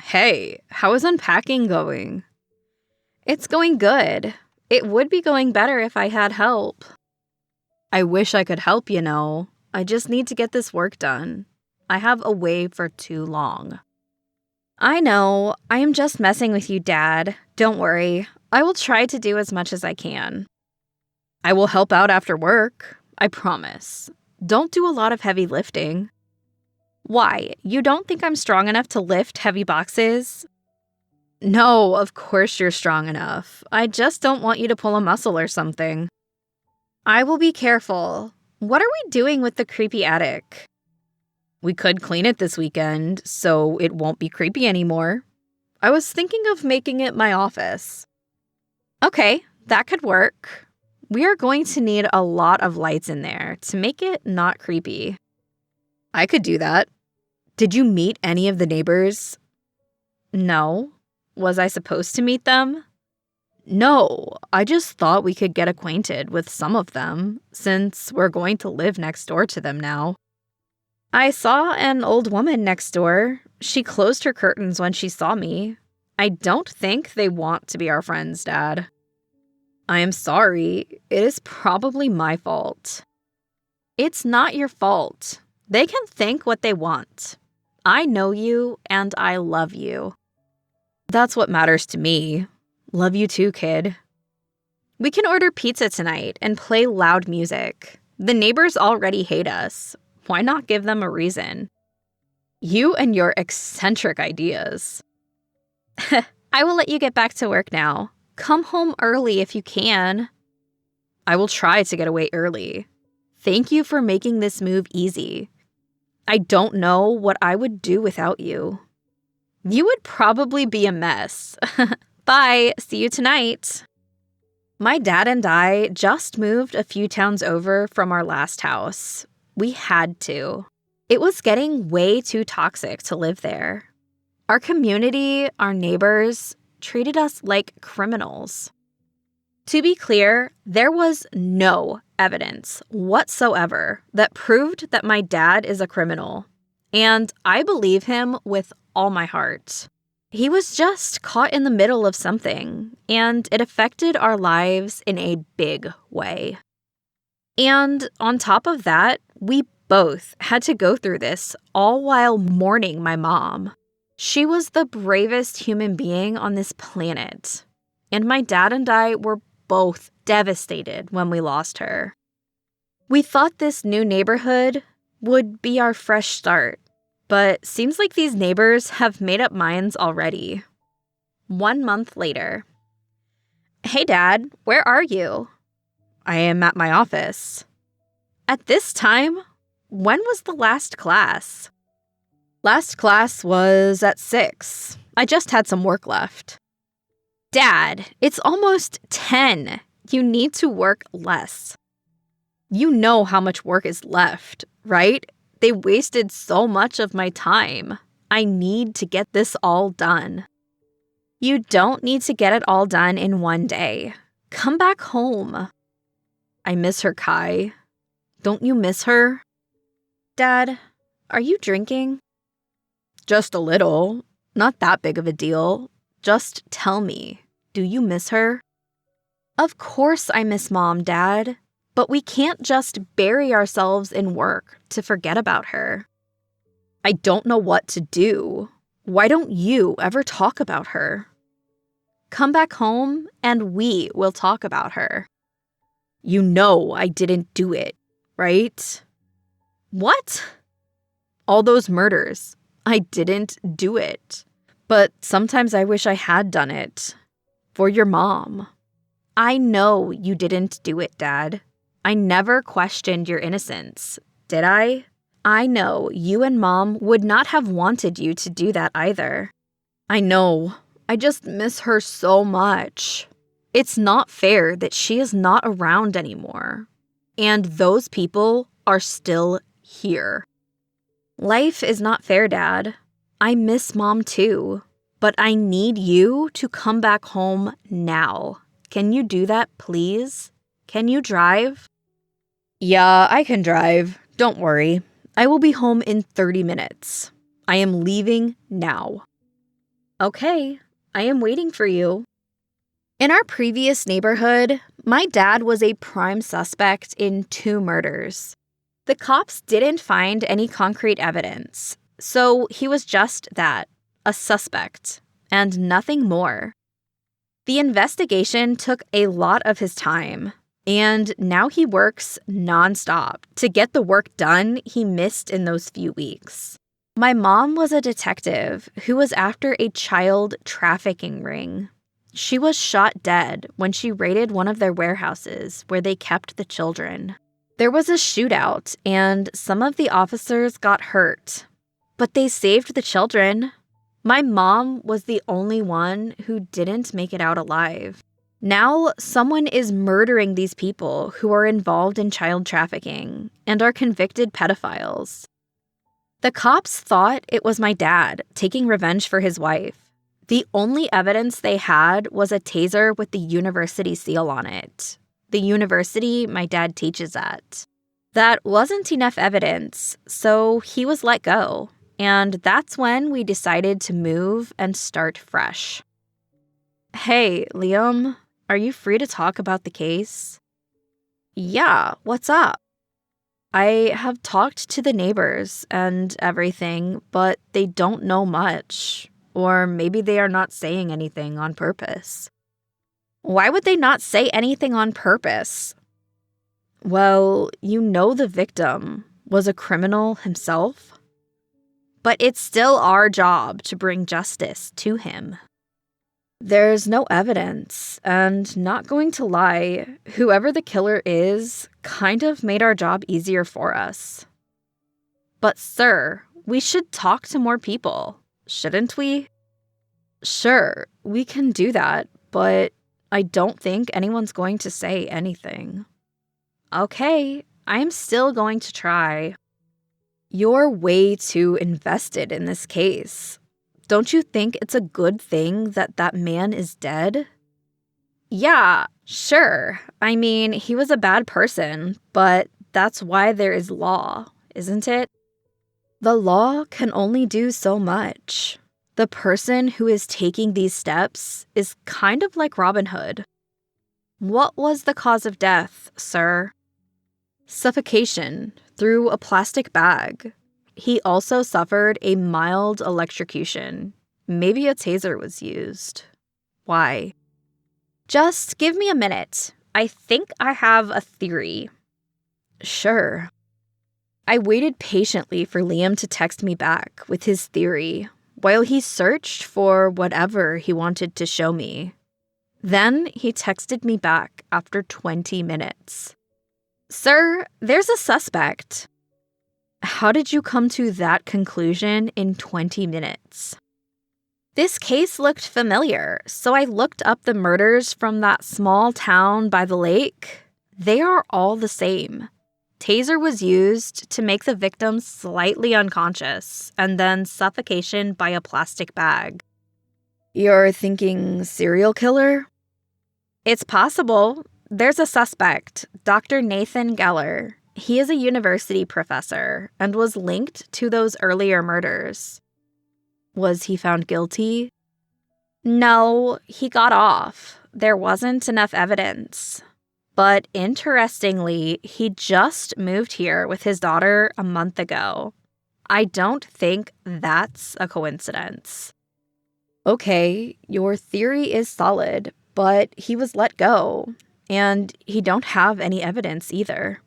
Hey, how is unpacking going? It's going good. It would be going better if I had help. I wish I could help, you know. I just need to get this work done. I have away for too long. I know. I am just messing with you, Dad. Don't worry. I will try to do as much as I can. I will help out after work. I promise. Don't do a lot of heavy lifting. Why? You don't think I'm strong enough to lift heavy boxes? No, of course you're strong enough. I just don't want you to pull a muscle or something. I will be careful. What are we doing with the creepy attic? We could clean it this weekend, so it won't be creepy anymore. I was thinking of making it my office. Okay, that could work. We are going to need a lot of lights in there to make it not creepy. I could do that. Did you meet any of the neighbors? No. Was I supposed to meet them? No, I just thought we could get acquainted with some of them, since we're going to live next door to them now. I saw an old woman next door. She closed her curtains when she saw me. I don't think they want to be our friends, Dad. I am sorry. It is probably my fault. It's not your fault. They can think what they want. I know you, and I love you. That's what matters to me. Love you too, kid. We can order pizza tonight and play loud music. The neighbors already hate us. Why not give them a reason? You and your eccentric ideas. I will let you get back to work now. Come home early if you can. I will try to get away early. Thank you for making this move easy. I don't know what I would do without you. You would probably be a mess. Bye. See you tonight. My dad and I just moved a few towns over from our last house. We had to. It was getting way too toxic to live there. Our community, our neighbors, treated us like criminals. To be clear, there was no evidence whatsoever that proved that my dad is a criminal. And I believe him with all my heart. He was just caught in the middle of something, and it affected our lives in a big way. And on top of that, we both had to go through this all while mourning my mom. She was the bravest human being on this planet, and my dad and I were both devastated when we lost her. We thought this new neighborhood would be our fresh start, but seems like these neighbors have made up minds already. 1 month later. Hey, Dad, where are you? I am at my office. At this time? When was the last class? Last class was at 6. I just had some work left. Dad, it's almost 10. You need to work less. You know how much work is left, right? They wasted so much of my time. I need to get this all done. You don't need to get it all done in one day. Come back home. I miss her, Kai. Don't you miss her? Dad, are you drinking? Just a little. Not that big of a deal. Just tell me, do you miss her? Of course I miss Mom, Dad. But we can't just bury ourselves in work to forget about her. I don't know what to do. Why don't you ever talk about her? Come back home and we will talk about her. You know I didn't do it, right? What? All those murders. I didn't do it. But sometimes I wish I had done it. For your mom. I know you didn't do it, Dad. I never questioned your innocence, did I? I know you and Mom would not have wanted you to do that either. I know. I just miss her so much. It's not fair that she is not around anymore. And those people are still here. Life is not fair, Dad. I miss Mom too. But I need you to come back home now. Can you do that, please? Can you drive? Yeah, I can drive. Don't worry. I will be home in 30 minutes. I am leaving now. Okay, I am waiting for you. In our previous neighborhood, my dad was a prime suspect in 2 murders. The cops didn't find any concrete evidence, so he was just that, a suspect, and nothing more. The investigation took a lot of his time, and now he works nonstop to get the work done he missed in those few weeks. My mom was a detective who was after a child trafficking ring. She was shot dead when she raided one of their warehouses where they kept the children. There was a shootout, and some of the officers got hurt, but they saved the children. My mom was the only one who didn't make it out alive. Now, someone is murdering these people who are involved in child trafficking and are convicted pedophiles. The cops thought it was my dad taking revenge for his wife. The only evidence they had was a taser with the university seal on it. The university my dad teaches at. That wasn't enough evidence, so he was let go. And that's when we decided to move and start fresh. Hey, Liam, are you free to talk about the case? Yeah, what's up? I have talked to the neighbors and everything, but they don't know much. Or maybe they are not saying anything on purpose. Why would they not say anything on purpose? Well, you know the victim was a criminal himself. But it's still our job to bring justice to him. There's no evidence, and not going to lie, whoever the killer is kind of made our job easier for us. But sir, we should talk to more people, shouldn't we? Sure, we can do that, but I don't think anyone's going to say anything. Okay, I'm still going to try. You're way too invested in this case. Don't you think it's a good thing that that man is dead? Yeah, sure. I mean, he was a bad person, but that's why there is law, isn't it? The law can only do so much. The person who is taking these steps is kind of like Robin Hood. What was the cause of death, sir? Suffocation through a plastic bag. He also suffered a mild electrocution. Maybe a taser was used. Why? Just give me a minute. I think I have a theory. Sure. I waited patiently for Liam to text me back with his theory while he searched for whatever he wanted to show me. Then he texted me back after 20 minutes. Sir, there's a suspect. How did you come to that conclusion in 20 minutes? This case looked familiar, so I looked up the murders from that small town by the lake. They are all the same. Taser was used to make the victim slightly unconscious, and then suffocation by a plastic bag. You're thinking serial killer? It's possible. There's a suspect, Dr. Nathan Geller. He is a university professor and was linked to those earlier murders. Was he found guilty? No, he got off. There wasn't enough evidence. But interestingly, he just moved here with his daughter a month ago. I don't think that's a coincidence. Okay, your theory is solid, but he was let go, and he don't have any evidence either.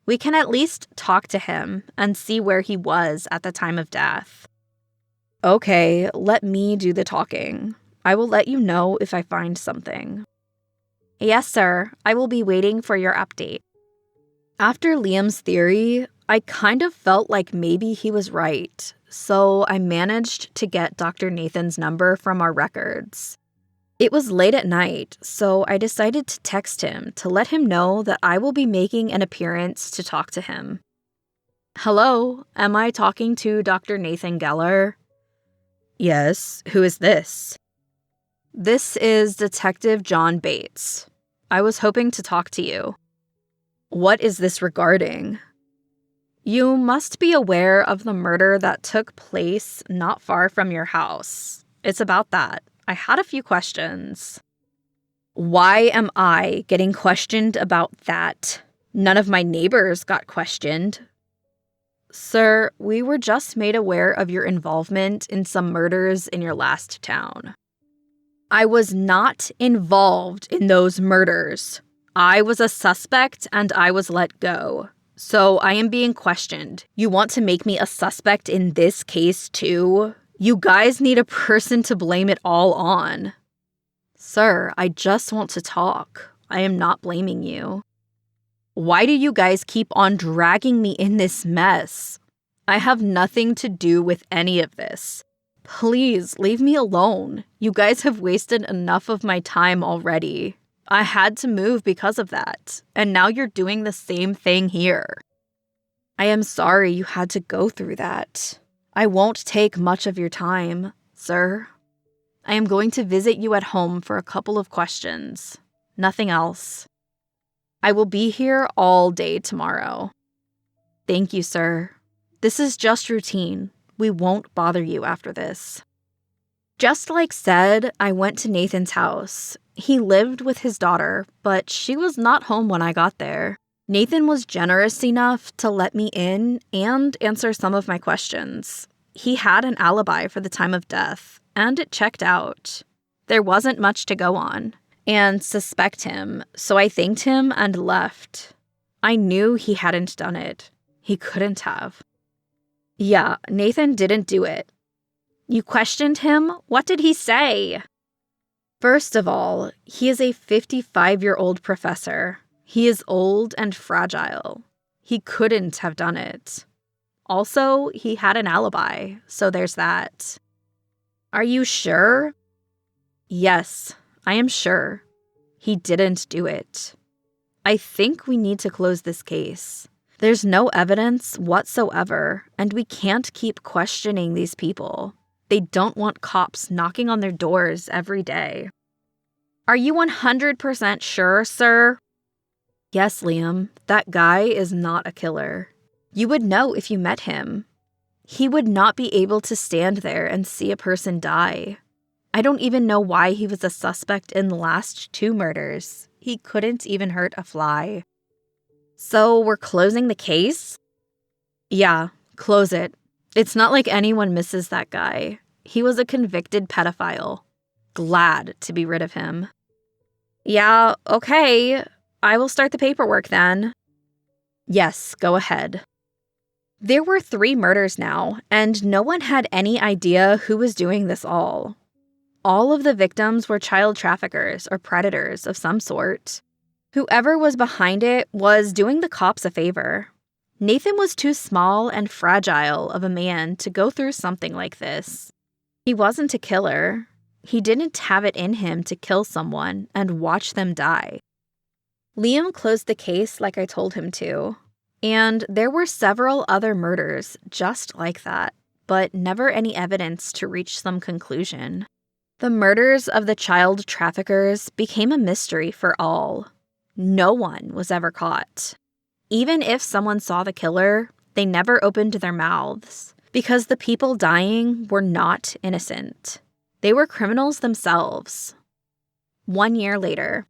We can at least talk to him and see where he was at the time of death. Okay, let me do the talking. I will let you know if I find something. Yes, sir. I will be waiting for your update. After Liam's theory, I kind of felt like maybe he was right, so I managed to get Dr. Nathan's number from our records. It was late at night, so I decided to text him to let him know that I will be making an appearance to talk to him. Hello, am I talking to Dr. Nathan Geller? Yes, who is this? This is Detective John Bates. I was hoping to talk to you. What is this regarding? You must be aware of the murder that took place not far from your house. It's about that. I had a few questions. Why am I getting questioned about that? None of my neighbors got questioned. Sir, we were just made aware of your involvement in some murders in your last town. I was not involved in those murders. I was a suspect and I was let go. So I am being questioned. You want to make me a suspect in this case too? You guys need a person to blame it all on. Sir, I just want to talk. I am not blaming you. Why do you guys keep on dragging me in this mess? I have nothing to do with any of this. Please leave me alone. You guys have wasted enough of my time already. I had to move because of that, and now you're doing the same thing here. I am sorry you had to go through that. I won't take much of your time, sir. I am going to visit you at home for a couple of questions. Nothing else. I will be here all day tomorrow. Thank you, sir. This is just routine. We won't bother you after this. Just like said, I went to Nathan's house. He lived with his daughter, but she was not home when I got there. Nathan was generous enough to let me in and answer some of my questions. He had an alibi for the time of death, and it checked out. There wasn't much to go on and suspect him, so I thanked him and left. I knew he hadn't done it. He couldn't have. Yeah, Nathan didn't do it. You questioned him? What did he say? First of all, he is a 55-year-old professor. He is old and fragile. He couldn't have done it. Also, he had an alibi, so there's that. Are you sure? Yes, I am sure. He didn't do it. I think we need to close this case. There's no evidence whatsoever, and we can't keep questioning these people. They don't want cops knocking on their doors every day. Are you 100% sure, sir? Yes, Liam, that guy is not a killer. You would know if you met him. He would not be able to stand there and see a person die. I don't even know why he was a suspect in the last 2 murders. He couldn't even hurt a fly. So we're closing the case? Yeah, close it. It's not like anyone misses that guy. He was a convicted pedophile. Glad to be rid of him. Yeah, okay. I will start the paperwork then. Yes, go ahead. There were 3 murders now, and no one had any idea who was doing this all. All of the victims were child traffickers or predators of some sort. Whoever was behind it was doing the cops a favor. Nathan was too small and fragile of a man to go through something like this. He wasn't a killer. He didn't have it in him to kill someone and watch them die. Liam closed the case like I told him to, and there were several other murders just like that, but never any evidence to reach some conclusion. The murders of the child traffickers became a mystery for all. No one was ever caught. Even if someone saw the killer, they never opened their mouths, because the people dying were not innocent. They were criminals themselves. 1 year later.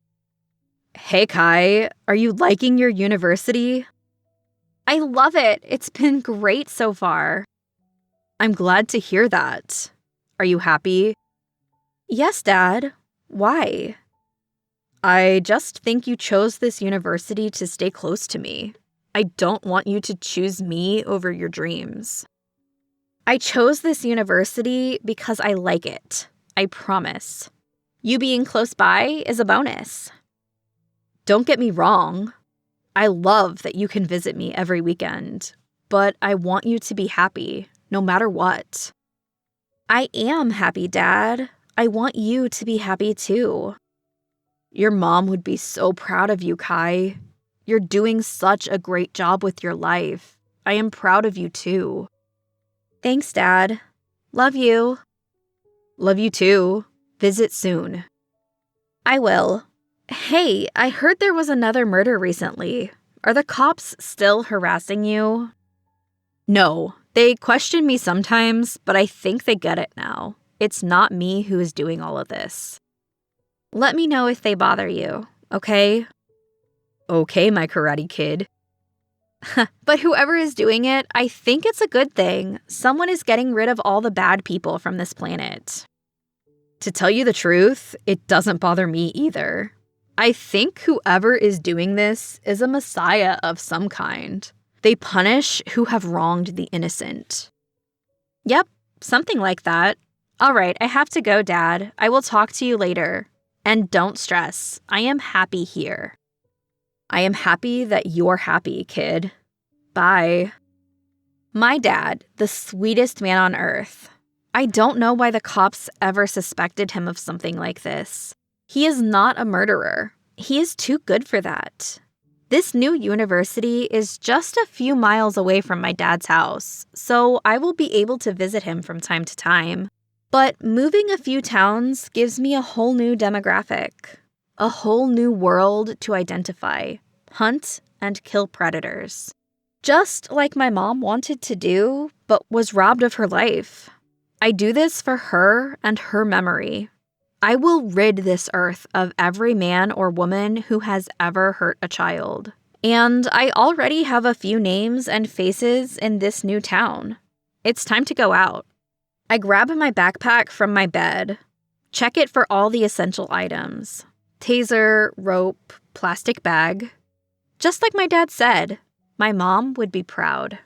Hey, Kai, are you liking your university? I love it. It's been great so far. I'm glad to hear that. Are you happy? Yes, Dad. Why? I just think you chose this university to stay close to me. I don't want you to choose me over your dreams. I chose this university because I like it. I promise. You being close by is a bonus. Don't get me wrong. I love that you can visit me every weekend, but I want you to be happy, no matter what. I am happy, Dad. I want you to be happy too. Your mom would be so proud of you, Kai. You're doing such a great job with your life. I am proud of you too. Thanks, Dad. Love you. Love you too. Visit soon. I will. Hey, I heard there was another murder recently. Are the cops still harassing you? No, they question me sometimes, but I think they get it now. It's not me who is doing all of this. Let me know if they bother you, okay? Okay, my karate kid. But whoever is doing it, I think it's a good thing. Someone is getting rid of all the bad people from this planet. To tell you the truth, it doesn't bother me either. I think whoever is doing this is a messiah of some kind. They punish who have wronged the innocent. Yep, something like that. All right, I have to go, Dad. I will talk to you later. And don't stress. I am happy here. I am happy that you're happy, kid. Bye. My dad, the sweetest man on earth. I don't know why the cops ever suspected him of something like this. He is not a murderer. He is too good for that. This new university is just a few miles away from my dad's house, so I will be able to visit him from time to time. But moving a few towns gives me a whole new demographic, a whole new world to identify, hunt, and kill predators. Just like my mom wanted to do, but was robbed of her life. I do this for her and her memory. I will rid this earth of every man or woman who has ever hurt a child. And I already have a few names and faces in this new town. It's time to go out. I grab my backpack from my bed, check it for all the essential items. Taser, rope, plastic bag. Just like my dad said, my mom would be proud.